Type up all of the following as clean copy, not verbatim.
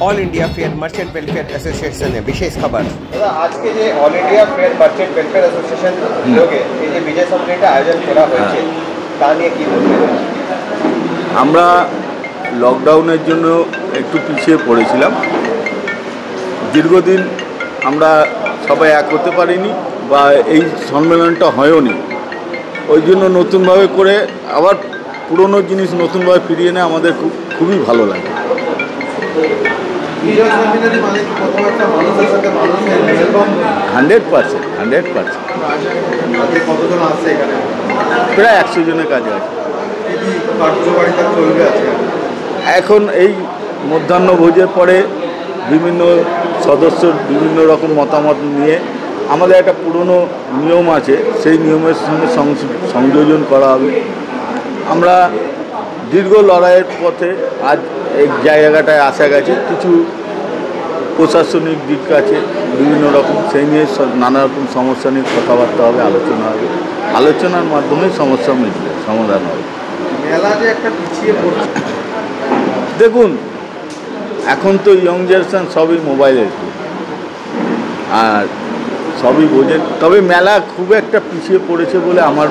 All India fair merchant welfare অ্যাসোসিয়েশনের বিশেষ খবর। দাদা, আজকে যে all India fair merchant welfare association উদ্যোগে এই যে বিজয় সম্মেলনটা আয়োজন করা হয়েছে, তা নিয়ে কি বলবেন? আমরা লকডাউনের জন্য একটু পিছিয়ে পড়েছিলাম। দীর্ঘদিন আমরা সবাই এক হতে পারিনি বা এই সম্মেলনটা হয়ওনি। ওই জন্য নতুনভাবে করে আবার পুরনো জিনিস নতুনভাবে ফিরিয়ে এনে আমাদের খুবই ভালো লাগে। বিজয় সম্মেলনে মানে প্রথম একটা মানুষের সাথে মানুষের এবং 100%। কতজন আসছে এখানে? প্রায় 100 জনের কাছে আছে। কার্যকারিতা চলবে আজকে। এখন এই মধ্যাহ্নভোজের পরে বিভিন্ন সদস্যর বিভিন্ন রকম মতামত নিয়ে আমাদের একটা পুরনো নিয়ম আছে, সেই নিয়মের সঙ্গে সংযোজন করা হবে। আমরা দীর্ঘ লড়াইয়ের পথে আজ এই জায়গাটায় আসা গেছে। কিছু প্রশাসনিক দিক আছে বিভিন্ন রকম, সেই নিয়ে নানা রকম সমস্যা নিয়ে কথাবার্তা হবে, আলোচনা হবে। আলোচনার মাধ্যমে সমস্যা মিটবে, সমাধান হবে। মেলা যে একটা পিছিয়ে পড়ছে, দেখুন এখন তো ইয়ং জেনারেশন সবই মোবাইলের আর সবই বোঝে। তবে মেলা খুব একটা পিছিয়ে পড়েছে বলে আমার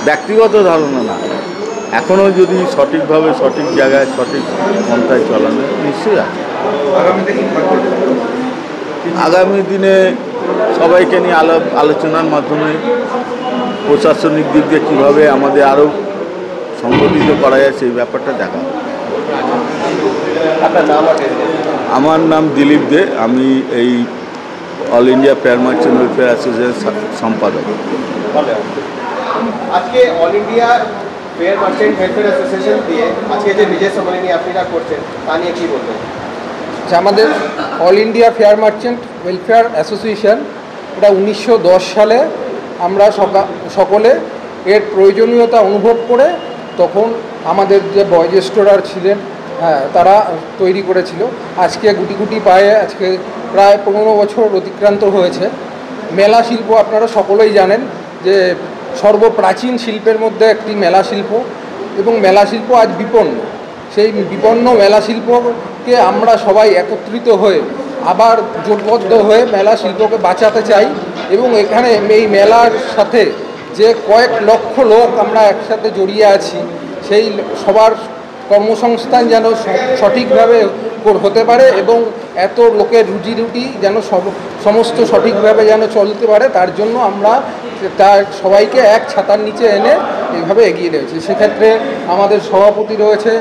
ব্যক্তিগত ধারণা না। এখনও যদি সঠিকভাবে সঠিক জায়গায় সঠিক পন্থায় চলানো নিশ্চয়ই আছে। আগামী দিনে সবাইকে নিয়ে আলোচনার মাধ্যমে প্রশাসনিক দিক দিয়ে কীভাবে আমাদের আরও সংগঠিত করা যায় সেই ব্যাপারটা দেখা। আমার নাম দিলীপ দে, আমি এই all India fair merchant welfare association সম্পাদক। আজকে all India fair merchant welfare association দিয়ে আজকে যে বিজয় সম্মেলন আপনারা করছেন, তা নিয়ে কী বলবেন? আমাদের all India fair merchant welfare association এটা 1910 সালে আমরা সকলে এর প্রয়োজনীয়তা অনুভব করে তখন আমাদের যে বয়োজ্যেষ্ঠরা ছিলেন তারা তৈরি করেছিল। আজকে গুটি গুটি পায়ে আজকে প্রায় 15 বছর অতিক্রান্ত হয়েছে। মেলা শিল্প আপনারা সকলেই জানেন যে সর্বপ্রাচীন শিল্পের মধ্যে একটি মেলা শিল্প, এবং মেলা শিল্প আজ বিপন্ন। সেই বিপন্ন মেলা শিল্পকে আমরা সবাই একত্রিত হয়ে আবার জোটবদ্ধ হয়ে মেলা শিল্পকে বাঁচাতে চাই, এবং এখানে এই মেলার সাথে যে কয়েক লক্ষ লোক আমরা একসাথে জড়িয়ে আছি, সেই সবার কর্মসংস্থান যেন সঠিকভাবে হতে পারে এবং এত লোকের রুজি রুটি যেন সমস্ত সঠিকভাবে যেন চলতে পারে, তার জন্য আমরা তার সবাইকে এক ছাতার নিচে এনে এইভাবে এগিয়ে রয়েছে। সেক্ষেত্রে আমাদের সভাপতি রয়েছে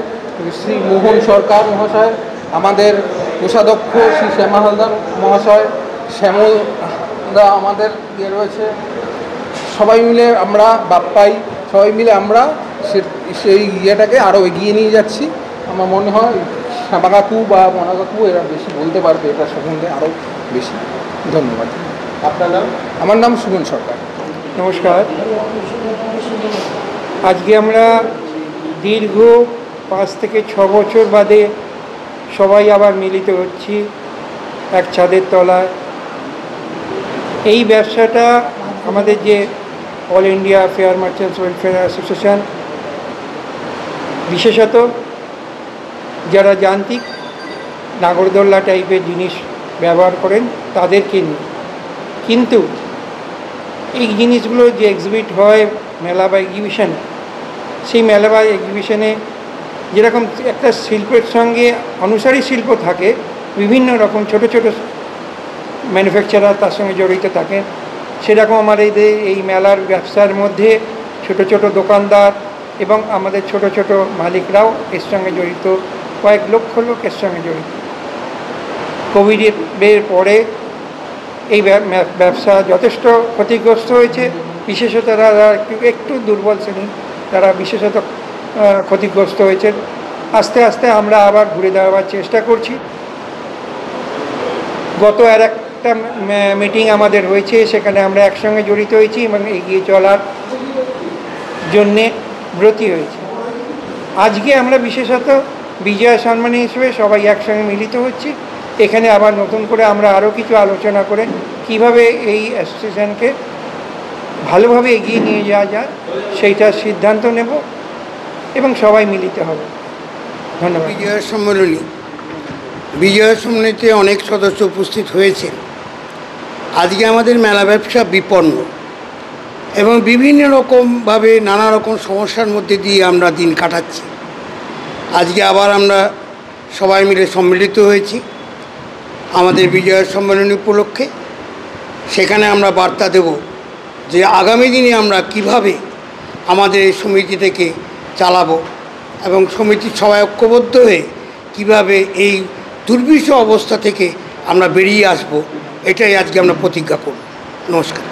শ্রী মোহন সরকার মহাশয়, আমাদের কোষাধ্যক্ষ শ্রী শ্যামা হালদার মহাশয়, শ্যামলদা আমাদের রয়েছে। সবাই মিলে আমরা বাপ্পাই সবাই মিলে আমরা সেই ইয়েটাকে আরও এগিয়ে নিয়ে যাচ্ছি। আমার মনে হয় শ্যামা কাকু বা মনা কাকু এরা বেশি বলতে পারবে এটা সম্বন্ধে আরও বেশি। ধন্যবাদ। আপনার নাম? আমার নাম সুমন সরকার। নমস্কার। আজকে আমরা দীর্ঘ 5 থেকে 6 বছর বাদে সবাই আবার মিলিত হচ্ছি এক ছাদের তলায়। এই ব্যবসাটা আমাদের যে all India fair merchants welfare association, বিশেষত যারা যান্ত্রিক নাগরদোল্লা টাইপের জিনিস ব্যবহার করেন তাদেরকে নিয়ে, কিন্তু এই জিনিসগুলো যে এক্সিবিট হয় মেলা বা এক্সিবিশন, সেই মেলা বা এক্সিবিশনে যেরকম একটা শিল্পের সঙ্গে অনুসারী শিল্প থাকে, বিভিন্ন রকম ছোট ছোট ম্যানুফ্যাকচারার তার সঙ্গে জড়িত থাকে, সেরকম আমার এই মেলার ব্যবসার মধ্যে ছোট ছোট দোকানদার এবং আমাদের ছোট ছোট মালিকরাও এর সঙ্গে জড়িত, কয়েক লক্ষ লোক এর সঙ্গে জড়িত। কোভিডের পরে এই ব্যবসা যথেষ্ট ক্ষতিগ্রস্ত হয়েছে, বিশেষত তারা একটু দুর্বল শ্রেণী, তারা বিশেষত ক্ষতিগ্রস্ত হয়েছে। আস্তে আস্তে আমরা আবার ঘুরে দাঁড়াবার চেষ্টা করছি। গত একটা মিটিং আমাদের হয়েছে, সেখানে আমরা একসঙ্গে জড়িত হয়েছি এবং এগিয়ে চলার জন্যে ব্রতী হয়েছি। আজকে আমরা বিশেষত বিজয় সম্মানী হিসেবে সবাই একসঙ্গে মিলিত হচ্ছি। এখানে আবার নতুন করে আমরা আরও কিছু আলোচনা করে কিভাবে এই অ্যাসোসিয়েশনকে ভালোভাবে এগিয়ে নিয়ে যাওয়া যায় সেইটার সিদ্ধান্ত নেব এবং সবাই মিলিত হবে। ধন্যবাদ। বিজয় সম্মেলনী বিজয়া সম্মেলনীতে অনেক সদস্য উপস্থিত হয়েছে। আজকে আমাদের মেলা ব্যবসা বিপন্ন এবং বিভিন্ন রকমভাবে নানা রকম সমস্যার মধ্যে দিয়ে আমরা দিন কাটাচ্ছি। আজকে আবার আমরা সবাই মিলে সম্মিলিত হয়েছি আমাদের বিজয়া সম্মেলনী উপলক্ষে। সেখানে আমরা বার্তা দেব যে আগামী দিনে আমরা কিভাবে আমাদের এই সমিতিটাকে চালাবো এবং সমিতির সবাই ঐক্যবদ্ধ হয়ে কিভাবে এই দুর্বিষহ অবস্থা থেকে আমরা বেরিয়ে আসব, এটাই আজকে আমরা প্রতিজ্ঞা করব। নমস্কার।